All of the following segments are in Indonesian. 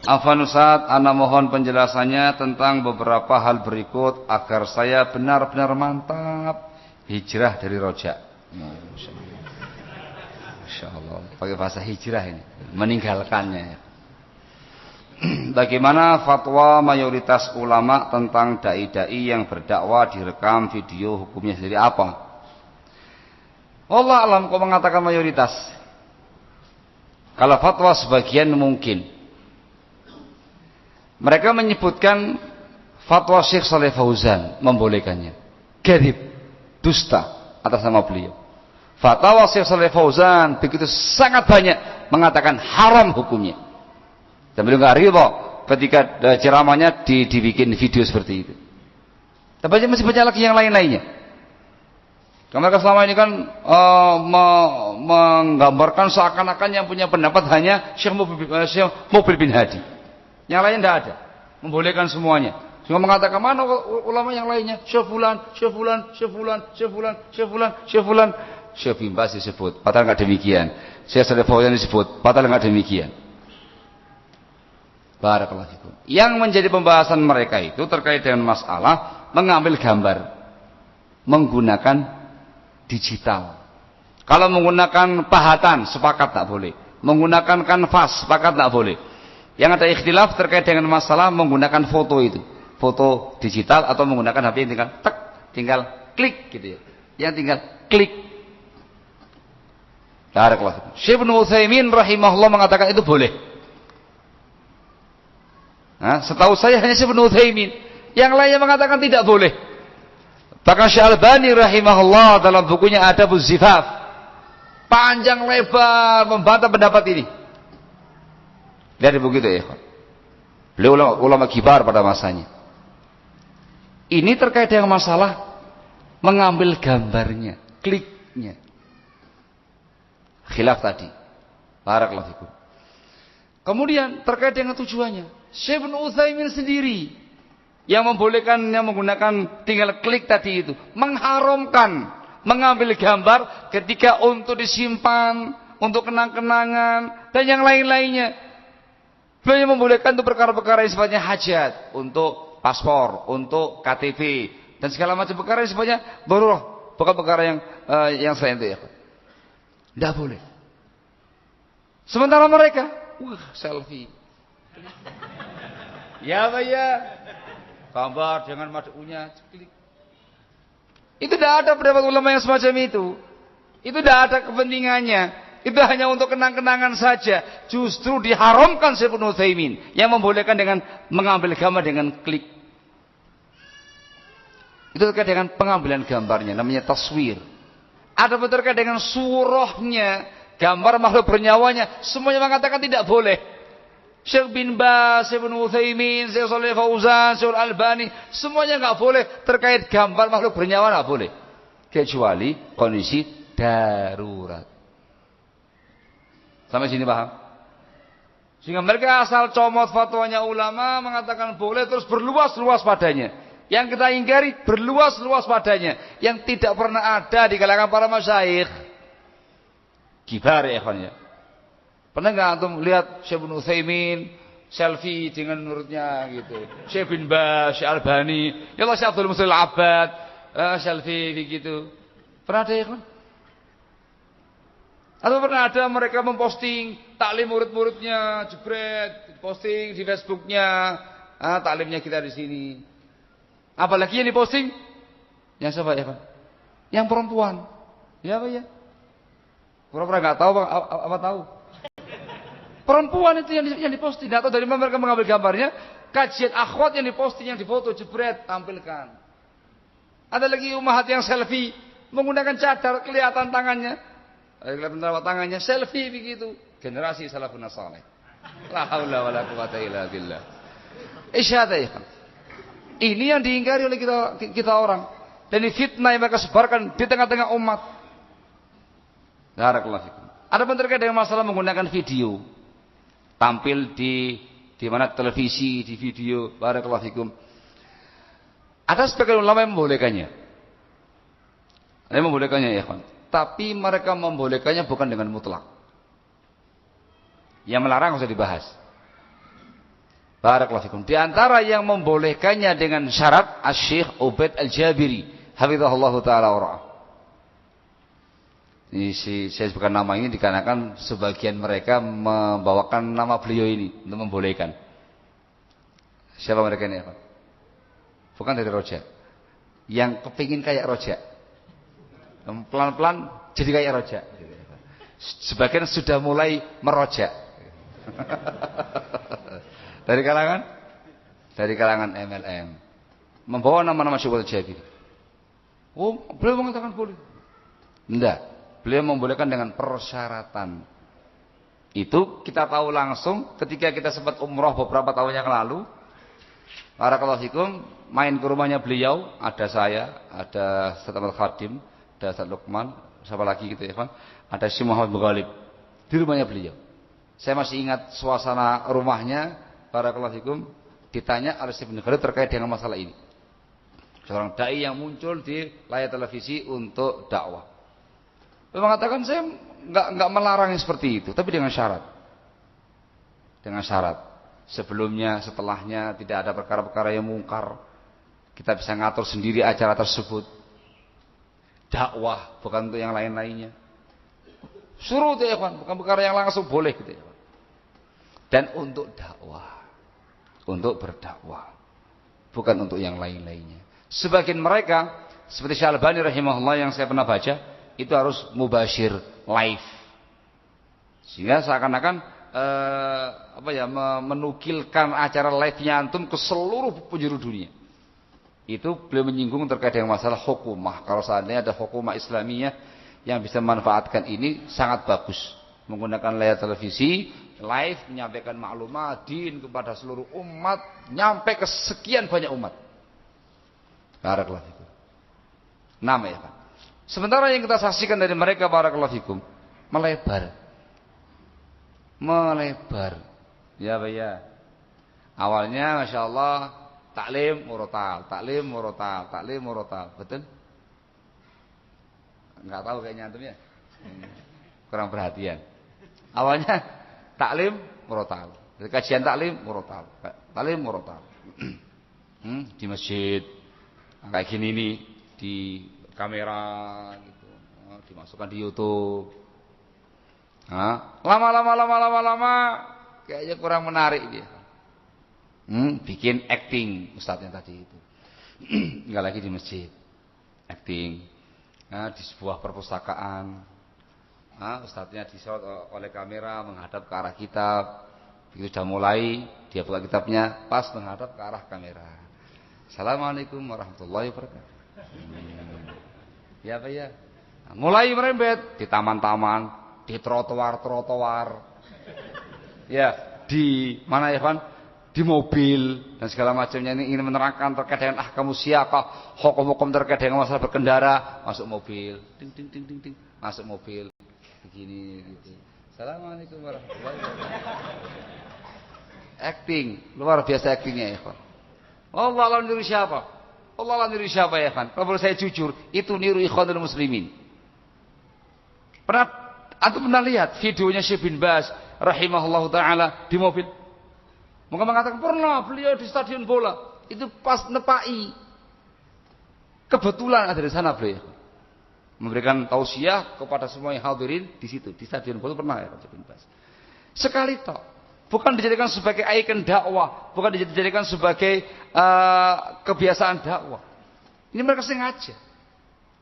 Afwan Ustaz, ana mohon penjelasannya tentang beberapa hal berikut agar saya benar-benar mantap hijrah dari rojak. Masya Allah, pakai bahasa hijrah ini, meninggalkannya. Bagaimana fatwa mayoritas ulama tentang dai-dai yang berdakwah direkam video, hukumnya sendiri apa? Allah alam, kok mengatakan mayoritas? Kalau fatwa sebagian mungkin. Mereka menyebutkan fatwa Syekh Shalih Fauzan membolehkannya. Kadhib, dusta atas nama beliau. Fatwa Syekh Shalih Fauzan begitu sangat banyak mengatakan haram hukumnya. Dan beliau nggak ridho ketika ceramahnya dibikin video seperti itu. Tapi masih banyak lagi yang lain-lainnya. Karena selama ini kan menggambarkan seakan-akan yang punya pendapat hanya Syekh Mubil bin Hadi. Yang lain tidak ada, membolehkan semuanya. Cuma mengatakan mana ulama yang lainnya? Syekh fulan, Syekh fulan, Syekh fulan, Syekh fulan, Syekh fulan, Syekh fulan. Syekh bin Baz disebut, padahal enggak demikian. Syekh Shalih Fauzan disebut, padahal enggak demikian. Barakallahu fikum. Yang menjadi pembahasan mereka itu terkait dengan masalah mengambil gambar menggunakan digital. Kalau menggunakan pahatan, sepakat tak boleh. Menggunakan kanvas, sepakat tak boleh. Yang ada ikhtilaf terkait dengan masalah menggunakan foto itu, foto digital atau menggunakan HP yang tinggal tek, tinggal klik gitu ya. Yang tinggal klik. Barakallahu. Syekh Ibnu Utsaimin rahimahullah mengatakan itu boleh. Nah, setahu saya hanya Syekh Ibnu Utsaimin. Yang lainnya mengatakan tidak boleh. Bahkan Syekh Albani rahimahullah dalam bukunya Adabuz Zifaf panjang lebar membantah pendapat ini. Lihat begitu ya. Beliau ulama kibar pada masanya. Ini terkait dengan masalah mengambil gambarnya, kliknya. Khilaf tadi. Barakallahu fikum. Kemudian terkait dengan tujuannya, Syekh Ibnu Utsaimin sendiri yang membolehkannya menggunakan tinggal klik tadi itu, mengharamkan mengambil gambar ketika untuk disimpan, untuk kenang-kenangan dan yang lain-lainnya. Beliau membolehkan untuk perkara-perkara yang sifatnya hajat, untuk paspor, untuk KTP dan segala macam perkara yang sifatnya darurat, bukan perkara yang selain itu ya. Tidak boleh. Sementara mereka, selfie. Ya, Pak ya. Gambar dengan madunya, klik. Itu tidak ada pendapat ulama yang semacam itu. Itu tidak ada kepentingannya. Itu hanya untuk kenang-kenangan saja. Justru diharamkan Syekh Ibnu Utsaimin yang membolehkan dengan mengambil gambar dengan klik. Itu terkait dengan pengambilan gambarnya, namanya taswir. Ada terkait dengan surahnya, gambar makhluk bernyawanya, semuanya mengatakan tidak boleh. Syekh bin Baz, Syekh Ibnu Utsaimin, Syekh Shalih Fauzan, Syekh Albani, semuanya enggak boleh terkait gambar makhluk bernyawa, enggak boleh. Kecuali kondisi darurat. Sampai sini paham? Sehingga mereka asal comot fatwanya ulama mengatakan boleh terus berluas-luas padanya. Yang kita ingkari berluas-luas padanya. Yang tidak pernah ada di kalangan para masyayikh. Kibar ya ikhwan ya. Pernah nggak antum lihat Syekh Ibnu Utsaimin selfie dengan menurutnya gitu? Syekh bin Baz, Syekh Albani, ya Allah Syekh Abdul Muhsin Al-Abbad, selfie begitu. Pernah ada ya ikhwan? Atau pernah ada mereka memposting taklim murid-muridnya, jebret, posting di Facebooknya, taklimnya kita di sini. Apalagi yang diposting, yang siapa ya Pak? Yang perempuan, ya Pak ya? Pura-pura nggak tahu apa tahu? Perempuan itu yang diposting, atau dari mana mereka mengambil gambarnya? Kajian akhwat yang diposting, yang difoto, jebret, tampilkan. Ada lagi umahat yang selfie, menggunakan cadar kelihatan tangannya. Kelihatan telapak tangannya, selfie begitu. Generasi salafun saleh. La haula wala quwata illa billah. Isyhad ya. Ini yang diingkari oleh kita orang. Dan ini fitnah yang mereka sebarkan di tengah-tengah umat. Barakallahu fikum. Ada pun terkait dengan masalah menggunakan video. Tampil di mana televisi, di video. Barakallahu fikum. Ada sebagian ulama yang membolehkannya. Ada yang membolehkannya ya, kawan. Tapi mereka membolehkannya bukan dengan mutlak. Yang melarang usah dibahas. Barakallahu fikum. Di antara yang membolehkannya dengan syarat Asy-Syaikh Ubaid Al-Jabiri, hafizahullah taala wara'ah. Ini saya sebutkan nama ini dikarenakan sebagian mereka membawakan nama beliau ini untuk membolehkan. Siapa mereka ini? Bukan dari Roja. Yang kepingin kayak Roja. Pelan-pelan jadi kayak Roja. Sebagian sudah mulai merojak. Dari kalangan MLM. Membawa nama-nama Syekh Al-Jabiri. Oh, beliau mengatakan boleh. Enggak. Beliau membolehkan dengan persyaratan. Itu kita tahu langsung ketika kita sempat umroh beberapa tahun yang lalu. Barakallahu fikum, main ke rumahnya beliau, ada saya, ada Ustaz Ahmad Khadim, ada Ustaz Lukman, siapa lagi gitu ya, kan? Ada Syekh Muhammad Mughalib di rumahnya beliau. Saya masih ingat suasana rumahnya, barakallahu fikum, ditanya oleh Syekh bin Khalid terkait dengan masalah ini. Seorang dai yang muncul di layar televisi untuk dakwah. Dia mengatakan saya enggak melarang yang seperti itu, tapi dengan syarat. Dengan syarat. Sebelumnya, setelahnya tidak ada perkara-perkara yang mungkar. Kita bisa ngatur sendiri acara tersebut. Dakwah bukan untuk yang lain-lainnya. Suruh itu ya kan, bukan perkara yang langsung boleh gitu ya. Dan untuk dakwah, untuk berdakwah, bukan untuk yang lain-lainnya. Sebagian mereka seperti Syekh Albani rahimahullah yang saya pernah baca, itu harus mubashir live, sehingga seakan-akan menukilkan acara live-nya antum ke seluruh penjuru dunia. Itu beliau menyinggung terkait dengan masalah hukumah. Kalau seandainya ada hukumah Islamiyah yang bisa memanfaatkan ini, sangat bagus. Menggunakan layar televisi live, menyampaikan maklumat din kepada seluruh umat, nyampe ke sekian banyak umat. Barakallahu fikum. Nama ya Pak. Sementara yang kita saksikan dari mereka, barakallahu fikum, melebar. Ya Pak ya. Awalnya Masya Allah taklim murotal. Betul? Enggak tahu kayaknya antum ya. Kurang perhatian. Awalnya taklim murotal. Kajian taklim murotal. Di masjid kayak gini nih, di kamera gitu, dimasukkan di YouTube. Lama kayaknya kurang menarik dia. Bikin acting ustadznya tadi itu. Enggak lagi di masjid. Acting. Di sebuah perpustakaan. Ustadznya disorot oleh kamera menghadap ke arah kitab. Begitu sudah mulai, dia buka kitabnya pas menghadap ke arah kamera. Assalamualaikum warahmatullahi wabarakatuh. Ya Pak ya. Mulai merembet di taman-taman, di trotoar-trotoar. Ya, di mana ya kan? Di mobil dan segala macamnya, ini ingin menerangkan terkait dengan ahkamu siyaqah, hukum-hukum terkait dengan masalah berkendara, masuk mobil, ting, masuk mobil begini gitu. Assalamualaikum warahmatullahi wabarakatuh. Acting, luar biasa actingnya ya kan. Allah alam niru siapa? Allah alam niru siapa ya kan? Kalau boleh saya jujur, itu niru ikhwanul muslimin. Antum pernah lihat videonya Syekh bin Baz rahimahullahu taala di mobil? Maka mengatakan pernah beliau di stadion bola, itu pas nepai. Kebetulan ada di sana beliau. Memberikan tausiah kepada semua yang hadirin di situ, di stadion bola pernah ya Syekh bin Baz. Sekali tok. Bukan dijadikan sebagai ikon dakwah, bukan dijadikan sebagai kebiasaan dakwah. Ini mereka sengaja.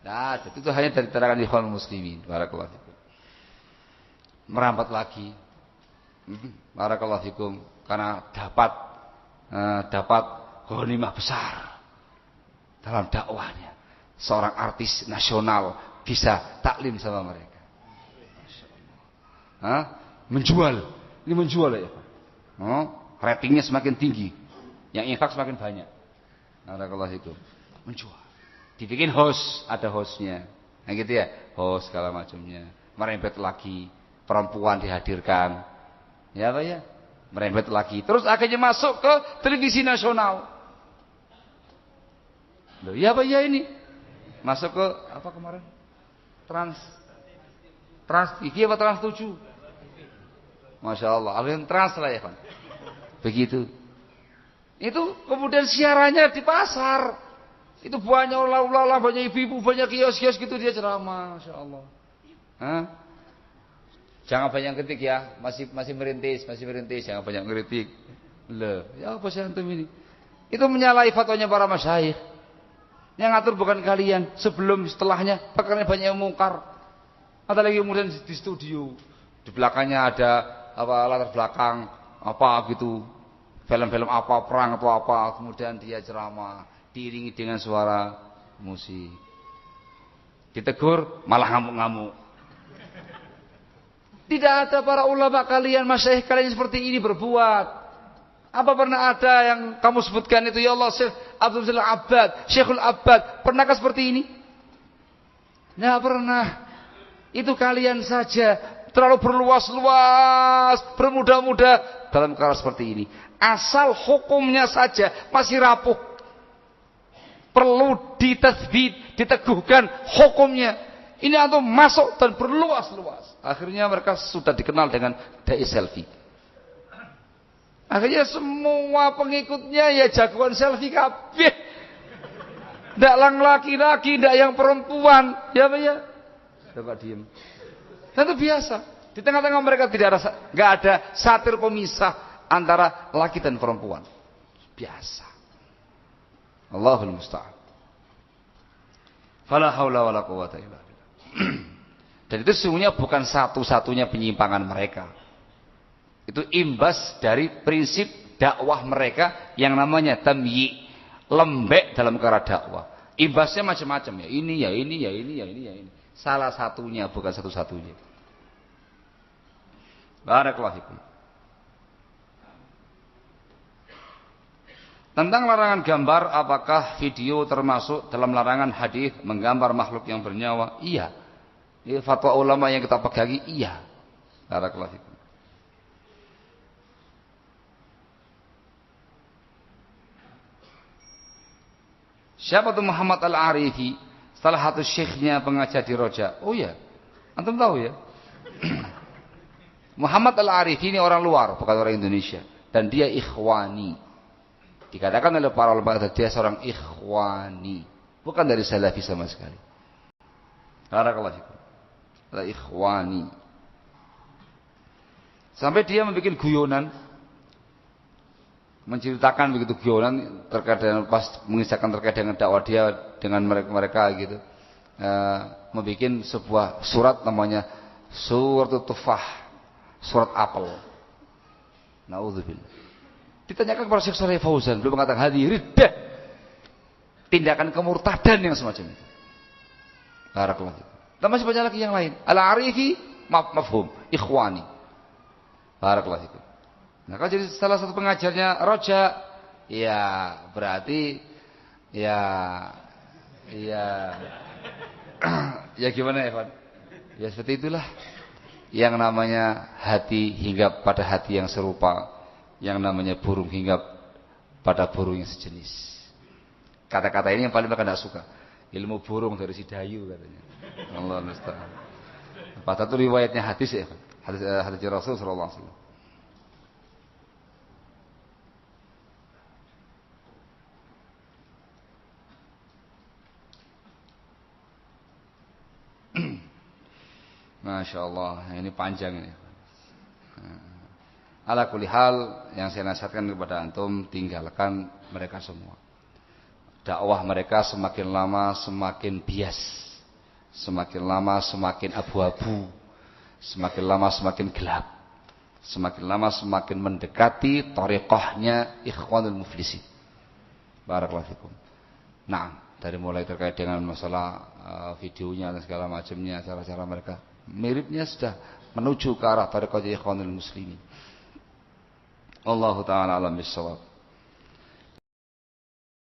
Nah, itu hanya dari terangan ikhwan muslimin. Barakallahu fikum. Merambat lagi. Barakallahu fikum, karena dapat ghanimah besar dalam dakwahnya. Seorang artis nasional bisa taklim sama mereka. Menjual. Ini menjual ya Pak. Ratingnya semakin tinggi, yang infak semakin banyak. Barakallahu fikum. Menjual. Dibikin host, ada hostnya. Nah gitu ya, host segala macamnya. Merembet lagi, perempuan dihadirkan. Ya Pak ya, merembet lagi. Terus akhirnya masuk ke televisi nasional. Loh, ya Pak ya ini. Masuk ke apa kemarin? Trans TV apa Trans 7? Masya Allah, alun trans lah ya kan. Begitu. Itu kemudian siarannya di pasar. Itu banyak ulama, banyak ibu-ibu, banyak kios-kios gitu dia ceramah, Masya Allah. Hah? Jangan banyak kritik ya, masih merintis, jangan banyak kritik. Loh, ya apa sih antum ini? Itu menyalahi fatwanya para masyayikh. Yang ngatur bukan kalian, sebelum setelahnya perkara banyak yang mungkar. Ada lagi kemudian di studio, di belakangnya ada latar belakang apa gitu, film-film apa, perang atau apa, kemudian dia ceramah diiringi dengan suara musik. Ditegur malah ngamuk-ngamuk. Tidak ada para ulama kalian, masyayikh kalian seperti ini berbuat. Apa pernah ada yang kamu sebutkan itu, ya Allah, Syekh Abdul Jalil Abbad, Syekhul Abbad, pernahkah seperti ini? Tidak pernah. Itu kalian saja terlalu berluas-luas, bermudah-mudah dalam perkara seperti ini. Asal hukumnya saja masih rapuh. Perlu ditathbit, diteguhkan hukumnya. Ini antum masuk dan berluas-luas. Akhirnya mereka sudah dikenal dengan dai selfie. Akhirnya semua pengikutnya ya jagoan selfie kabeh. Ndak lang laki-laki, ndak yang perempuan. Ya Pak ya? Coba diem. Dan itu biasa. Di tengah-tengah mereka enggak ada satir pemisah antara laki dan perempuan. Biasa. Allahul musta'an. Fala haula wala quwata illa billah. Dan itu sesungguhnya bukan satu-satunya penyimpangan mereka. Itu imbas dari prinsip dakwah mereka yang namanya tamyi, lembek dalam perkara dakwah. Imbasnya macam-macam ya. Ini ya ini ya ini ya ini ya ini. Salah satunya, bukan satu-satunya. Barakallahu fikum. Tentang larangan gambar, apakah video termasuk dalam larangan hadis menggambar makhluk yang bernyawa? Iya. Ini fatwa ulama yang kita pegangi, iya. Barakallahu fikum. Siapa itu Muhammad Al-Arifi? Salah satu syekhnya pengajar di Roja. Oh ya, antum tahu ya? Muhammad Al-Arifi ini orang luar, bukan orang Indonesia. Dan dia ikhwani. Dikatakan oleh para ulama dia seorang ikhwani, bukan dari salafi sama sekali. Barakallahu fikum. Adalah ikhwani. Sampai dia membuat guyonan, menceritakan begitu guyonan terkait dengan pas mengisahkan terkait dengan dakwah dia dengan mereka gitu. Membuat sebuah surat namanya Surat Tufah, surat apel. Nauzubillah. Ditanyakan kepada Syekh Shalih Fauzan, beliau mengatakan hadhihi riddah. Tindakan kemurtadan yang semacam itu. Barakallahu. Dan masih banyak lagi yang lain. Al-Arifi mafhum, ikhwani. Barakallahu fikum. Nah, kalau jadi salah satu pengajarnya Roja, ya berarti ya ya gimana ya, Pak? Ya seperti itulah. Yang namanya hati hingga pada hati yang serupa, yang namanya burung hingga pada burung yang sejenis. Kata-kata ini yang paling mereka tidak suka. Ilmu burung dari si Dayu katanya. Allah musta'an. Padahal itu riwayatnya hadis ya, hadis Rasul sallallahu alaihi wasallam. Masya Allah, ini panjang ini. Ala kulli hal, yang saya nasihatkan kepada antum, tinggalkan mereka semua. Dakwah mereka semakin lama semakin bias, semakin lama semakin abu-abu, semakin lama semakin gelap, semakin lama semakin mendekati thariqahnya Ikhwanul Muflisin. Barakallahu fikum. Nah, dari mulai terkait dengan masalah videonya dan segala macamnya, cara-cara mereka miripnya sudah menuju ke arah thariqah Ikhwanul Muslimin. Wallahu ta'ala alam bissawab.